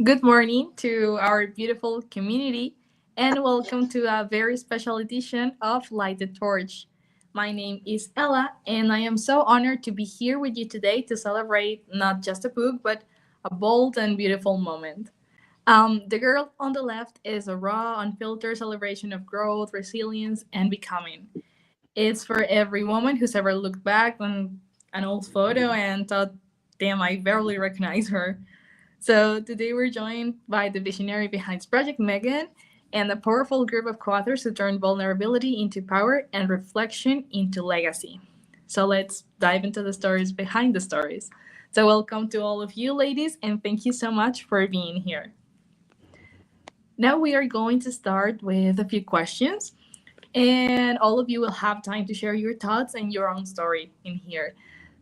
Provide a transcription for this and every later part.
Good morning to our beautiful community, and welcome to a very special edition of Light the Torch. My name is Ella, and I am so honored to be here with you today to celebrate not just a book, but a bold and beautiful moment. The girl on the left is a raw, unfiltered celebration of growth, resilience, and becoming. It's for every woman who's ever looked back on an old photo and thought, damn, I barely recognize her. So today we're joined by the visionary behind Project Megan and a powerful group of co-authors who turn vulnerability into power and reflection into legacy. So let's dive into the stories behind the stories. So welcome to all of you ladies and thank you so much for being here. Now we are going to start with a few questions and all of you will have time to share your thoughts and your own story in here.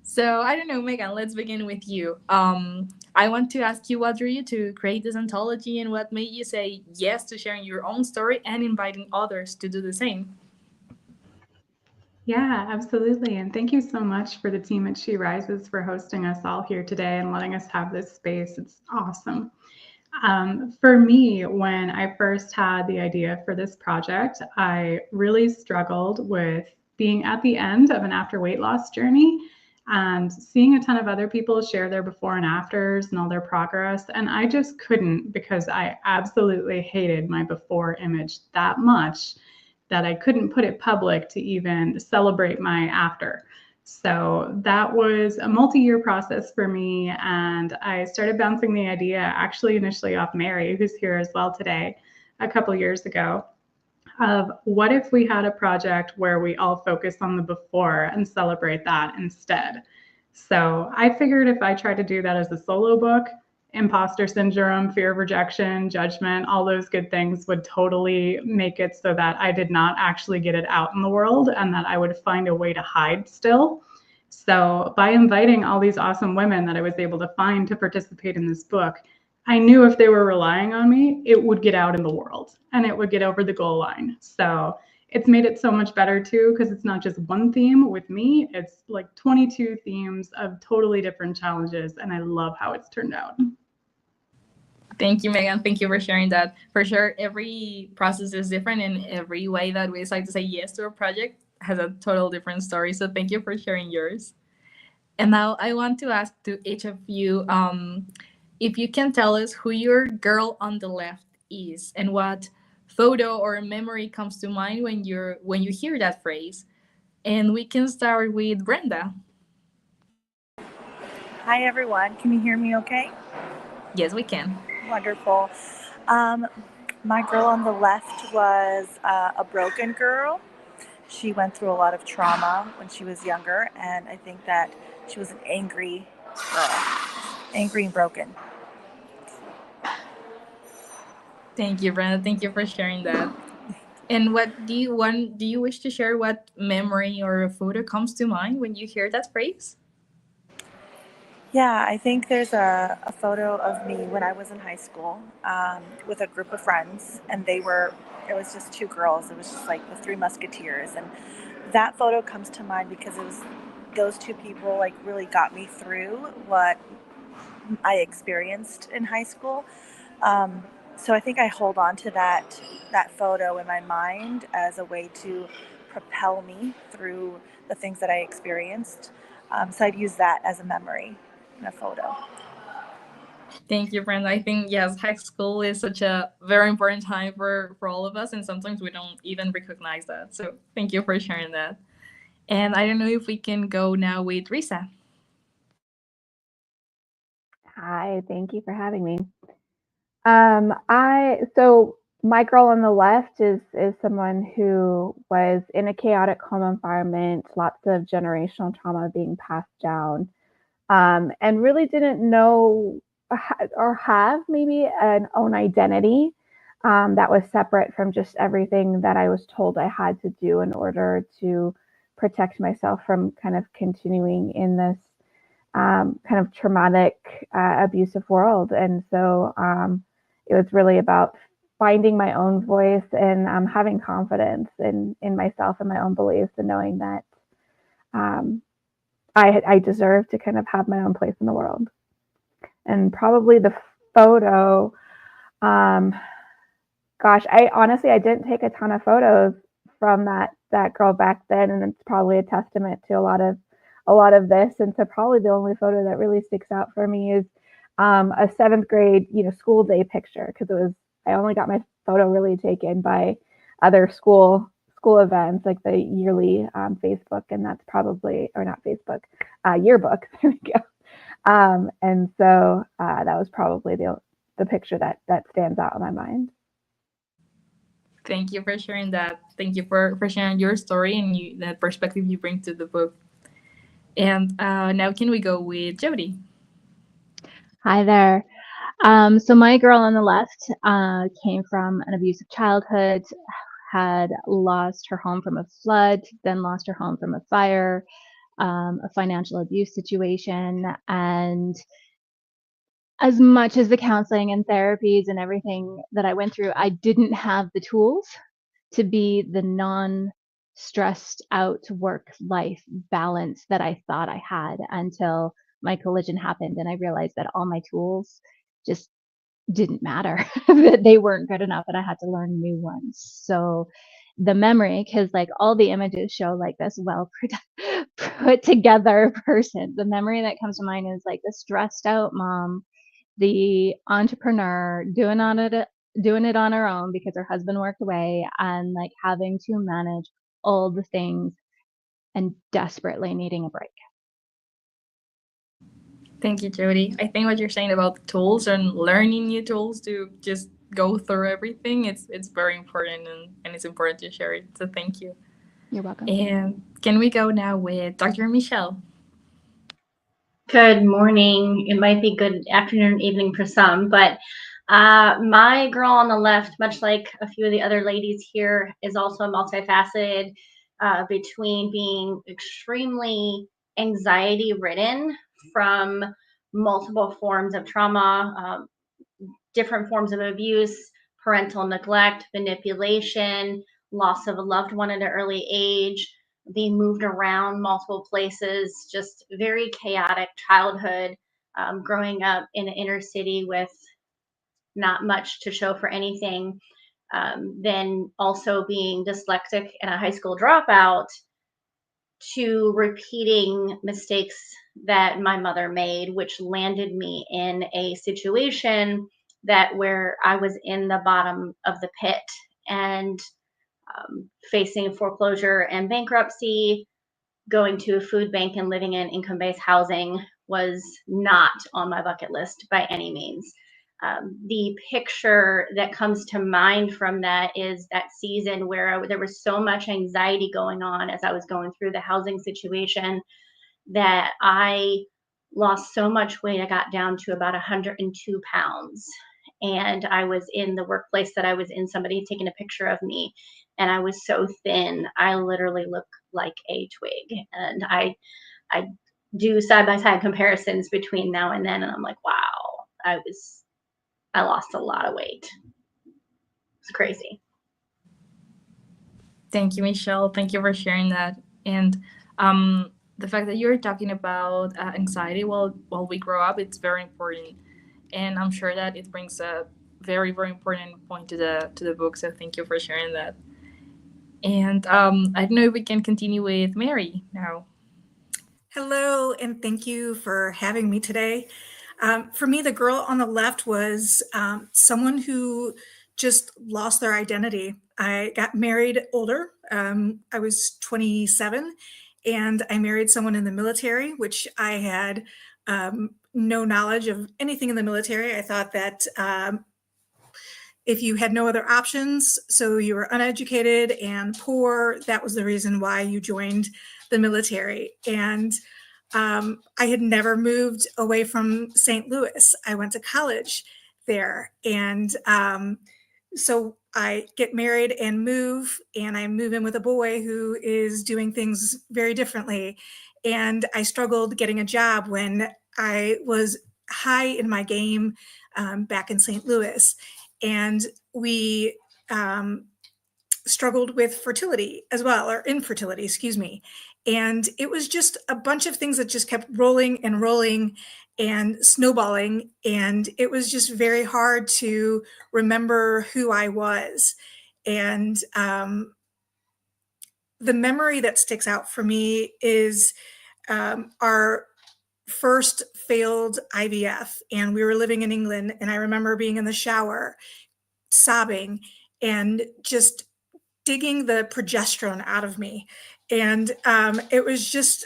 So I don't know, Megan. Let's begin with you. I want to ask you what drew you to create this anthology, and what made you say yes to sharing your own story and inviting others to do the same. Yeah, absolutely. And thank you so much for the team at She Rises for hosting us all here today and letting us have this space. It's awesome. For me, when I first had the idea for this project, I really struggled with being at the end of an after weight loss journey and seeing a ton of other people share their before and afters and all their progress. And I just couldn't because I absolutely hated my before image that much that I couldn't put it public to even celebrate my after. So that was a multi-year process for me. And I started bouncing the idea actually initially off Mary, who's here as well today, a couple years ago, of what if we had a project where we all focus on the before and celebrate that instead. So I figured if I tried to do that as a solo book, imposter syndrome, fear of rejection, judgment, all those good things would totally make it so that I did not actually get it out in the world and that I would find a way to hide still. So by inviting all these awesome women that I was able to find to participate in this book, I knew if they were relying on me, it would get out in the world and it would get over the goal line. So it's made it so much better too, because it's not just one theme with me, it's like 22 themes of totally different challenges. And I love how it's turned out. Thank you, Megan. Thank you for sharing that. For sure, every process is different, and every way that we decide to say yes to a project has a total different story. So thank you for sharing yours. And now I want to ask to each of you, if you can tell us who your girl on the left is and what photo or memory comes to mind when you hear that phrase. And we can start with Brenda. Hi, everyone. Can you hear me okay? Yes, we can. Wonderful. Um, my girl on the left was a broken girl. She went through a lot of trauma when she was younger, and I think that she was an angry girl, angry and broken. Thank you, Brenda. Thank you for sharing that. And what do you want? Do you wish to share what memory or photo comes to mind when you hear that phrase? Yeah, I think there's a photo of me when I was in high school with a group of friends, and it was just two girls. It was just like the Three Musketeers. And that photo comes to mind because it was those two people like really got me through what I experienced in high school. Um, so I think I hold on to that photo in my mind as a way to propel me through the things that I experienced. So I'd use that as a memory in a photo. Thank you, Brenda. I think yes, high school is such a very important time for all of us, and sometimes we don't even recognize that. So thank you for sharing that. And I don't know if we can go now with Risa. Hi, thank you for having me. I so my girl on the left is someone who was in a chaotic home environment, lots of generational trauma being passed down, and really didn't know or have maybe an own identity that was separate from just everything that I was told I had to do in order to protect myself from kind of continuing in this kind of traumatic, abusive world. And so it was really about finding my own voice and having confidence in myself and my own beliefs and knowing that um, I deserve to kind of have my own place in the world. And probably the photo, um, gosh, I didn't take a ton of photos from that girl back then, and it's probably a testament to a lot of this. And so probably the only photo that really sticks out for me is a seventh grade, school day picture, because I only got my photo really taken by other school events like the yearly Facebook, and that's probably, or not Facebook, yearbook. There we go. And so that was probably the picture that stands out in my mind. Thank you for sharing that. Thank you for sharing your story and the perspective you bring to the book. And now, can we go with Jody? Hi there. So my girl on the left came from an abusive childhood, had lost her home from a flood, then lost her home from a fire, a financial abuse situation. And as much as the counseling and therapies and everything that I went through, I didn't have the tools to be the non-stressed out work life balance that I thought I had until my collision happened. And I realized that all my tools just didn't matter, that they weren't good enough, and I had to learn new ones. So the memory, because like all the images show like this put together person, the memory that comes to mind is like the stressed out mom, the entrepreneur doing it on her own because her husband worked away, and like having to manage all the things and desperately needing a break. Thank you, Jody. I think what you're saying about the tools and learning new tools to just go through everything, it's very important, and it's important to share it. So thank you. You're welcome. And can we go now with Dr. Michelle? Good morning. It might be good afternoon, evening for some, but my girl on the left, much like a few of the other ladies here, is also multifaceted between being extremely anxiety ridden from multiple forms of trauma, different forms of abuse, parental neglect, manipulation, loss of a loved one at an early age, being moved around multiple places, just very chaotic childhood, growing up in an inner city with not much to show for anything, then also being dyslexic and a high school dropout, to repeating mistakes that my mother made, which landed me in a situation that where I was in the bottom of the pit and facing foreclosure and bankruptcy. Going to a food bank and living in income-based housing was not on my bucket list by any means. The picture that comes to mind from that is that season where there was so much anxiety going on as I was going through the housing situation that I lost so much weight. I got down to about 102 pounds. And I was in the workplace that I was in, somebody had taken a picture of me, and I was so thin. I literally look like a twig. And I do side by side comparisons between now and then, and I'm like, wow, I lost a lot of weight. It's crazy. Thank you, Michelle. Thank you for sharing that. And the fact that you're talking about anxiety while we grow up, it's very important. And I'm sure that it brings a very, very important point to the book. So thank you for sharing that. And I don't know if we can continue with Mary now. Hello, and thank you for having me today. For me, the girl on the left was someone who just lost their identity. I got married older. I was 27, and I married someone in the military, which I had no knowledge of anything in the military. I thought that if you had no other options, so you were uneducated and poor, that was the reason why you joined the military. And I had never moved away from St. Louis. I went to college there. And so I get married and I move in with a boy who is doing things very differently. And I struggled getting a job when I was high in my game back in St. Louis. And we struggled with fertility as well, or infertility, excuse me. And it was just a bunch of things that just kept rolling and rolling. and snowballing. And it was just very hard to remember who I was. And the memory that sticks out for me is our first failed IVF. And we were living in England. And I remember being in the shower, sobbing, and just digging the progesterone out of me. And it was just,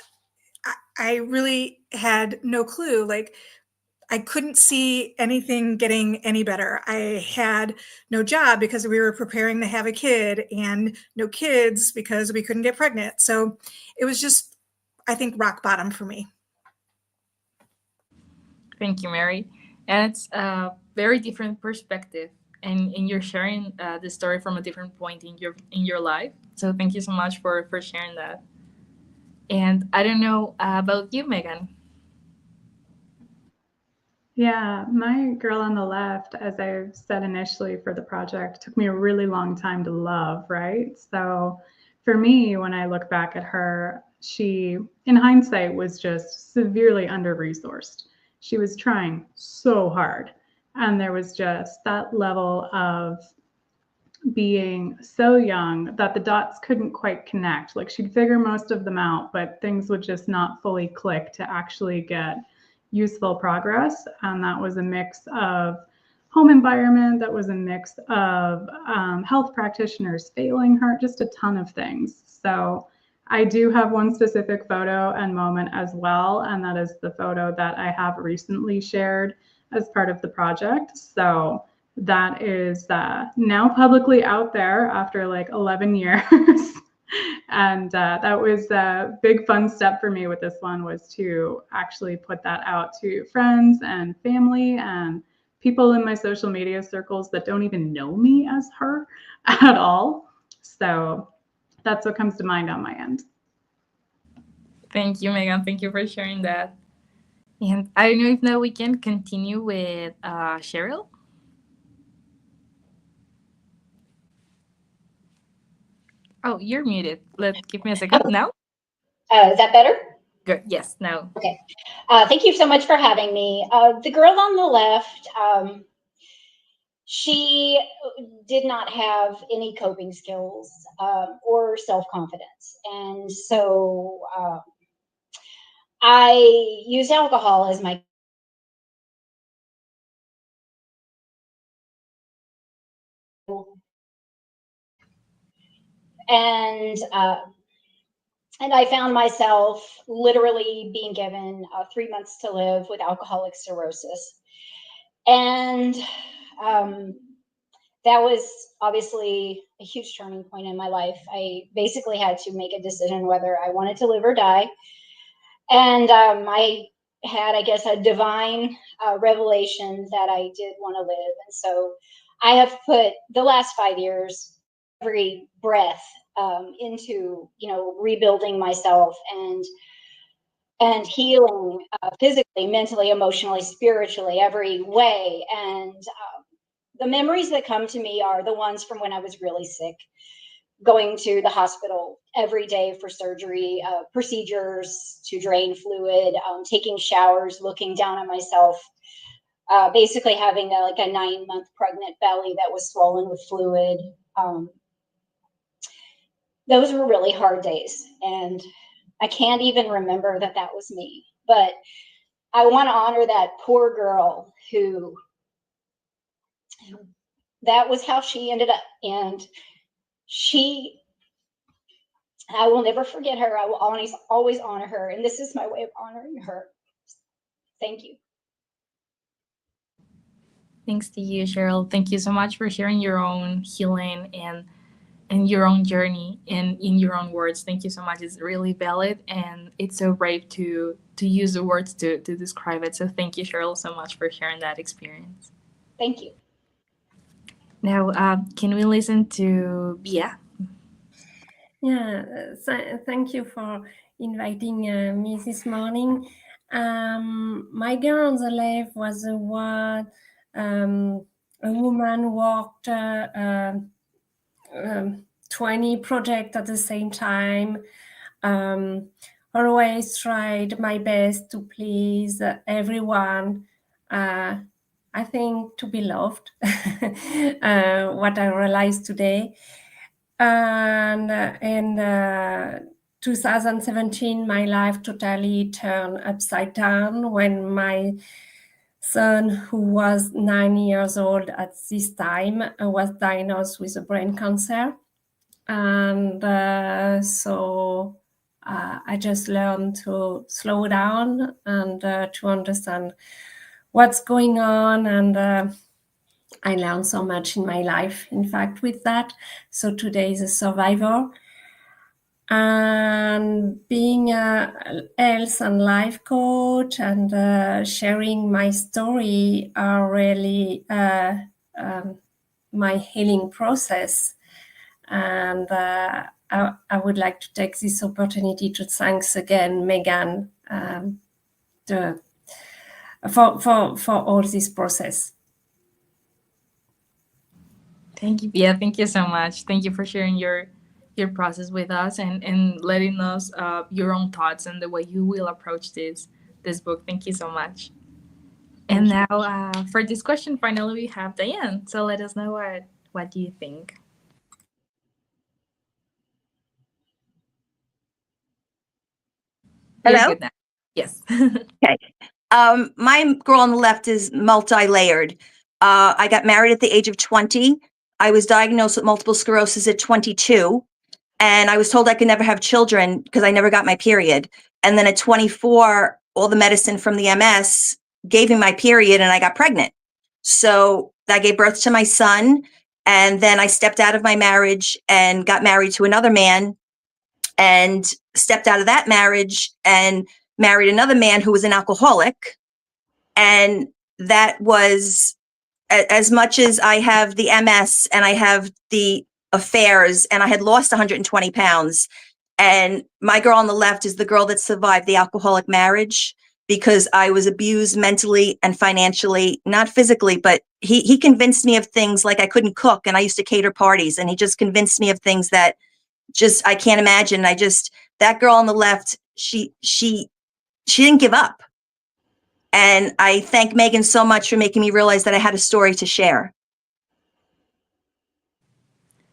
I really had no clue. Like, I couldn't see anything getting any better. I had no job because we were preparing to have a kid, and no kids because we couldn't get pregnant. So it was just, I think, rock bottom for me. Thank you, Mary. And it's a very different perspective, and you're sharing the story from a different point in your life. So thank you so much for sharing that. And I don't know about you, Megan. Yeah, my girl on the left, as I said initially for the project, took me a really long time to love, right? So for me, when I look back at her, she, in hindsight, was just severely under-resourced. She was trying so hard. And there was just that level of being so young that the dots couldn't quite connect. Like, she'd figure most of them out, but things would just not fully click to actually get useful progress. And that was a mix of home environment, that was a mix of health practitioners failing her, just a ton of things. So I do have one specific photo and moment as well, and that is the photo that I have recently shared as part of the project. So that is now publicly out there after like 11 years. And that was a big fun step for me with this one, was to actually put that out to friends and family and people in my social media circles that don't even know me as her at all. So that's what comes to mind on my end. Thank you, Megan. Thank you for sharing that. And I don't know if now we can continue with Cheryl. Oh, you're muted. Give me a second. Oh. Now? Is that better? Good. Yes, now. Okay. Thank you so much for having me. The girl on the left, she did not have any coping skills or self-confidence. And so I used alcohol as my and I found myself literally being given 3 months to live with alcoholic cirrhosis. And that was obviously a huge turning point in my life. I basically had to make a decision whether I wanted to live or die. And I had, I guess, a divine revelation that I did want to live. And so I have put the last 5 years, every breath, into, rebuilding myself and healing physically, mentally, emotionally, spiritually, every way. And the memories that come to me are the ones from when I was really sick, going to the hospital every day for surgery, procedures to drain fluid, taking showers, looking down at myself, basically having a 9-month pregnant belly that was swollen with fluid. Those were really hard days, and I can't even remember that was me. But I want to honor that poor girl who that was how she ended up. And I will never forget her. I will always honor her. And this is my way of honoring her. Thank you. Thanks to you, Cheryl. Thank you so much for sharing your own healing and your own journey and in your own words. Thank you so much. It's really valid, and it's so brave to use the words to describe it. So thank you, Cheryl, so much for sharing that experience. Thank you. Now, can we listen to Bia? Yeah, thank you for inviting me this morning. My girl on the left was the one, a woman worked 20 projects at the same time. always tried my best to please everyone. I think to be loved, what I realized today. And in 2017, my life totally turned upside down when my son, who was 9 years old at this time, was diagnosed with a brain cancer. And so I just learned to slow down and to understand what's going on. And I learned so much in my life, in fact, with that. So today is a survivor. And being a health and life coach and sharing my story are really my healing process. And I would like to take this opportunity to thanks again Megan for all this process. Thank you. Yeah, thank you so much. Thank you for sharing your process with us and letting us your own thoughts and the way you will approach this book. Thank you so much. And now for this question, finally we have Diane. So let us know what do you think. You're Hello? good now. Yes. Okay. My girl on the left is multi-layered. I got married at the age of 20. I was diagnosed with multiple sclerosis at 22, and I was told I could never have children because I never got my period. And then at 24, all the medicine from the MS gave me my period and I got pregnant. So I gave birth to my son, and then I stepped out of my marriage and got married to another man, and stepped out of that marriage and married another man who was an alcoholic. And that was, as much as I have the MS and I have the affairs, and I had lost 120 pounds. And my girl on the left is the girl that survived the alcoholic marriage, because I was abused mentally and financially, not physically, but he convinced me of things like I couldn't cook, and I used to cater parties, and he just convinced me of things that just I can't imagine. That girl on the left, she didn't give up. And I thank Megan so much for making me realize that I had a story to share.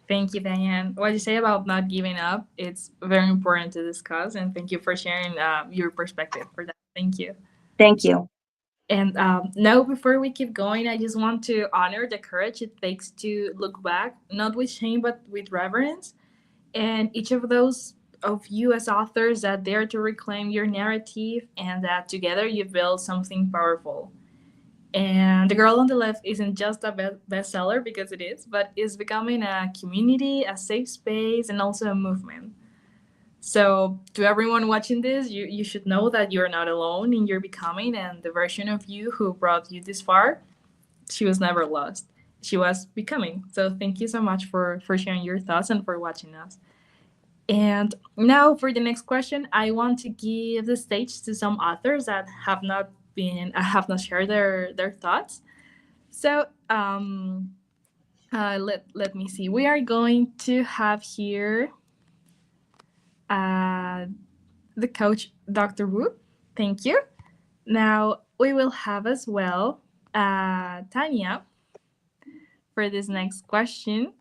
Thank you, Diane. What you say about not giving up, it's very important to discuss, and thank you for sharing your perspective for that. Thank you. Thank you. And now, before we keep going, I just want to honor the courage it takes to look back, not with shame, but with reverence. And each of those of you as authors that dare to reclaim your narrative, and that together you build something powerful. And The Girl on the Left isn't just a bestseller because it is, but is becoming a community, a safe space, and also a movement. So, to everyone watching this, you should know that you're not alone in your becoming, and the version of you who brought you this far, she was never lost. She was becoming. So, thank you so much for sharing your thoughts and for watching us. And now for the next question, I want to give the stage to some authors that have not shared their thoughts. So let me see. We are going to have here the coach, Dr. Wu. Thank you. Now we will have as well Tanya for this next question,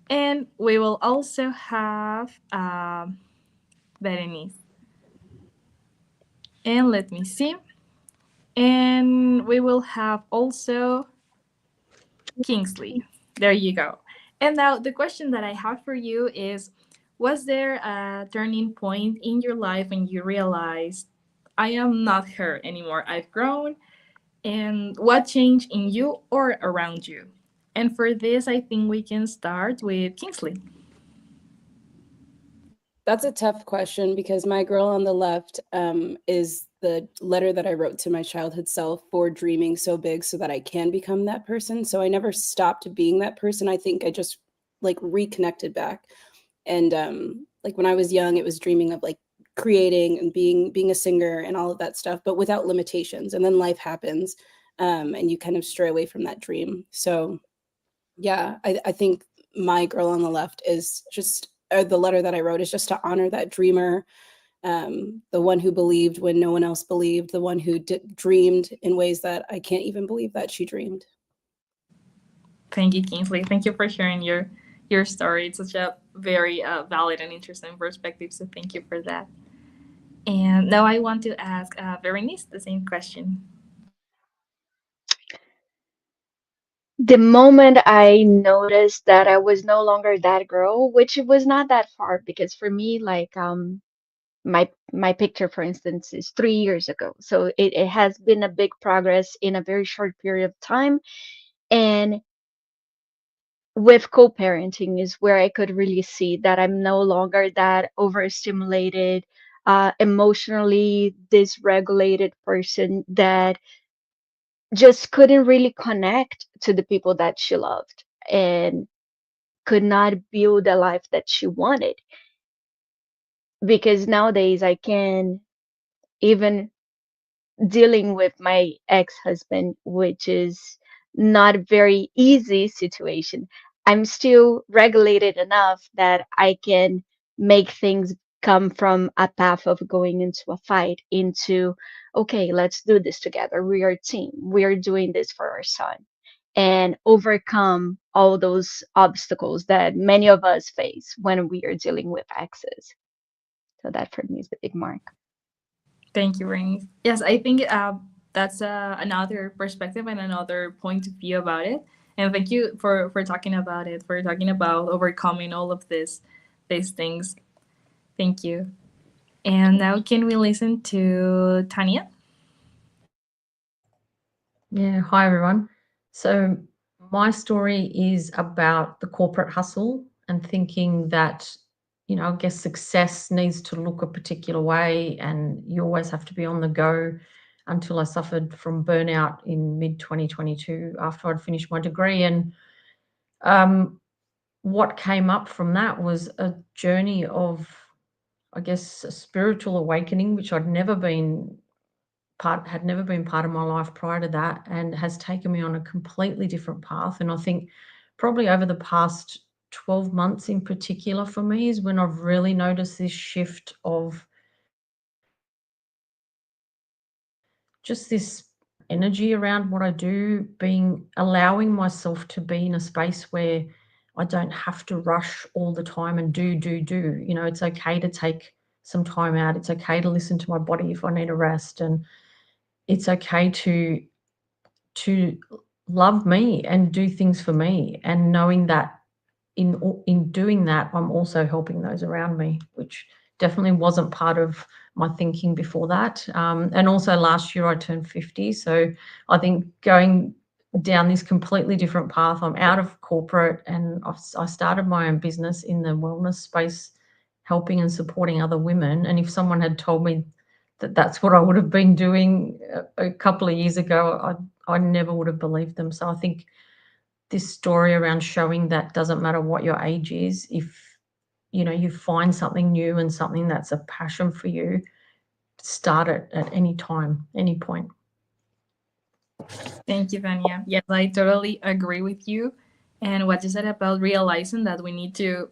and we will also have Berenice. And let me see. And we will have also Kingsley. There you go. And now the question that I have for you is, was there a turning point in your life when you realized I am not her anymore? I've grown. And what changed in you or around you? And for this, I think we can start with Kingsley. That's a tough question, because my girl on the left is the letter that I wrote to my childhood self for dreaming so big so that I can become that person. So I never stopped being that person. I think I just like reconnected back. And like when I was young, it was dreaming of like creating and being a singer and all of that stuff, but without limitations. And then life happens and you kind of stray away from that dream. So yeah, I think my girl on the left is just, or the letter that I wrote is just to honor that dreamer the one who believed when no one else believed, the one who dreamed in ways that I can't even believe that she dreamed. Thank you, Kingsley. Thank you for sharing your story. It's such a very valid and interesting perspective. So thank you for that. And now I want to ask Berenice the same question. The moment I noticed that I was no longer that girl, which it was not that far, because for me, like my picture, for instance, is 3 years ago. So it has been a big progress in a very short period of time. And with co-parenting is where I could really see that I'm no longer that overstimulated, emotionally dysregulated person that just couldn't really connect to the people that she loved and could not build a life that she wanted. Because nowadays I can even dealing with my ex-husband, which is not a very easy situation. I'm still regulated enough that I can make things come from a path of going into a fight into, okay, let's do this together. We are a team. We are doing this for our son and overcome all those obstacles that many of us face when we are dealing with exes. So that for me is the big mark. Thank you, Bernice. Yes, I think that's another perspective and another point of view about it. And thank you for talking about it, for talking about overcoming all of these things. Thank you. And now can we listen to Tanya? Yeah, hi everyone. So my story is about the corporate hustle and thinking that, I guess success needs to look a particular way and you always have to be on the go, until I suffered from burnout in mid 2022 after I'd finished my degree. And what came up from that was a journey of, I guess, a spiritual awakening, which had never been part of my life prior to that, and has taken me on a completely different path. And I think probably over the past 12 months in particular for me is when I've really noticed this shift of just this energy around what I do, allowing myself to be in a space where I don't have to rush all the time and do. It's okay to take some time out. It's okay to listen to my body if I need a rest. And it's okay to love me and do things for me, and knowing that in doing that, I'm also helping those around me, which definitely wasn't part of my thinking before that. And also last year I turned 50. So I think going down this completely different path, I'm out of corporate and I started my own business in the wellness space, helping and supporting other women. And if someone had told me that that's what I would have been doing a couple of years ago, I never would have believed them. So I think this story around showing that doesn't matter what your age is, if you find something new and something that's a passion for you, start it at any time, any point. Thank you, Vanya. Yes, I totally agree with you. And what you said about realizing that we need to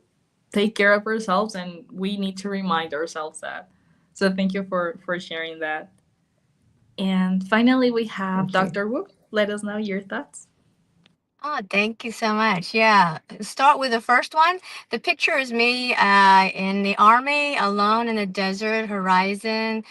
take care of ourselves and we need to remind ourselves that. So thank you for sharing that. And finally, we have Dr. Wu. Let us know your thoughts. Oh, thank you so much. Yeah. Start with the first one. The picture is me in the army, alone in the desert horizon.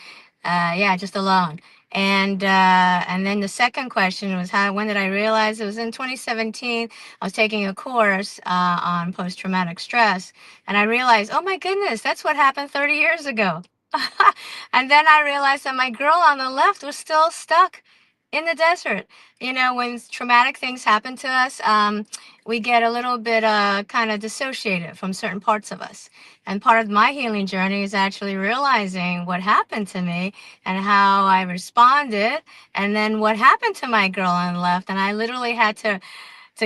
Yeah, just alone. And then the second question was when did I realize? It was in 2017. I was taking a course on post-traumatic stress, and I realized, oh my goodness, that's what happened 30 years ago. And then I realized that my girl on the left was still stuck in the desert. When traumatic things happen to us, we get a little bit kind of dissociated from certain parts of us. And part of my healing journey is actually realizing what happened to me and how I responded, and then what happened to my girl on the left. And I literally had to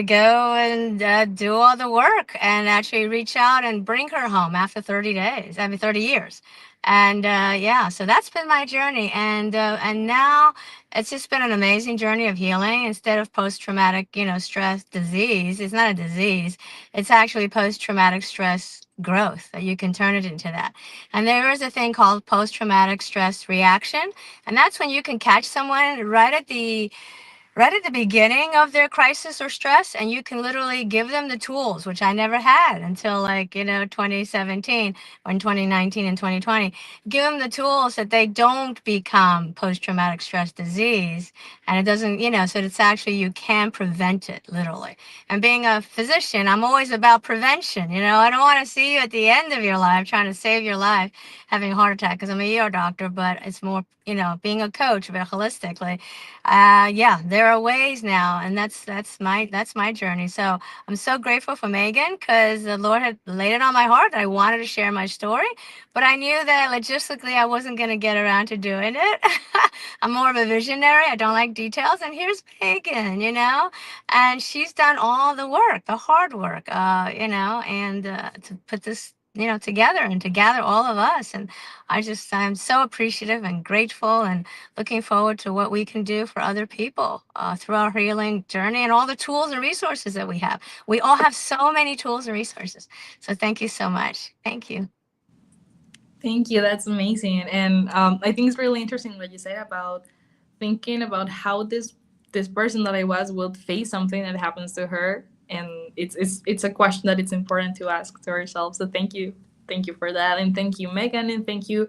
go and do all the work and actually reach out and bring her home after 30 years. And yeah, so that's been my journey. And now it's just been an amazing journey of healing. Instead of post-traumatic, stress disease, it's not a disease. It's actually post-traumatic stress growth, that you can turn it into that. And there is a thing called post-traumatic stress reaction. And that's when you can catch someone right at the beginning of their crisis or stress, and you can literally give them the tools, which I never had until 2017 or in 2019 and 2020. Give them the tools that they don't become post-traumatic stress disease, and it doesn't, so it's actually, you can prevent it literally. And being a physician, I'm always about prevention. I don't want to see you at the end of your life trying to save your life having a heart attack, because I'm a ER doctor, but it's more, being a coach, but holistically. Yeah, there are ways now, and that's my journey. So I'm so grateful for Megan, because the Lord had laid it on my heart that I wanted to share my story, but I knew that logistically I wasn't going to get around to doing it. I'm more of a visionary. I don't like details, and here's Megan, and she's done all the work, the hard work, and to put this together, and to gather all of us. And I'm so appreciative and grateful, and looking forward to what we can do for other people through our healing journey, and all the tools and resources that we have. We all have so many tools and resources. So thank you so much. Thank you. Thank you. That's amazing. And I think it's really interesting what you said about thinking about how this person that I was will face something that happens to her, and it's a question that it's important to ask to ourselves. So thank you for that, and thank you, Megan, and thank you,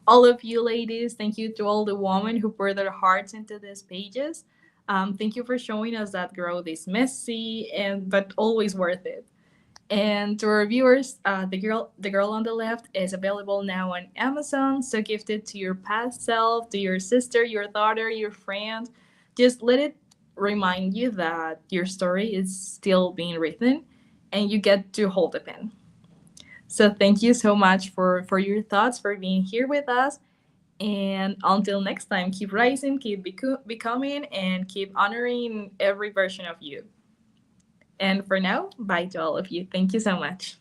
all of you ladies. Thank you to all the women who poured their hearts into these pages. Thank you for showing us that growth is messy and but always worth it. And to our viewers, the girl on the left is available now on Amazon. So gift it to your past self, to your sister, your daughter, your friend. Just let it remind you that your story is still being written, and you get to hold the pen. So thank you so much for your thoughts, for being here with us. And until next time, keep rising, keep becoming, and keep honoring every version of you. And for now, bye to all of you. Thank you so much.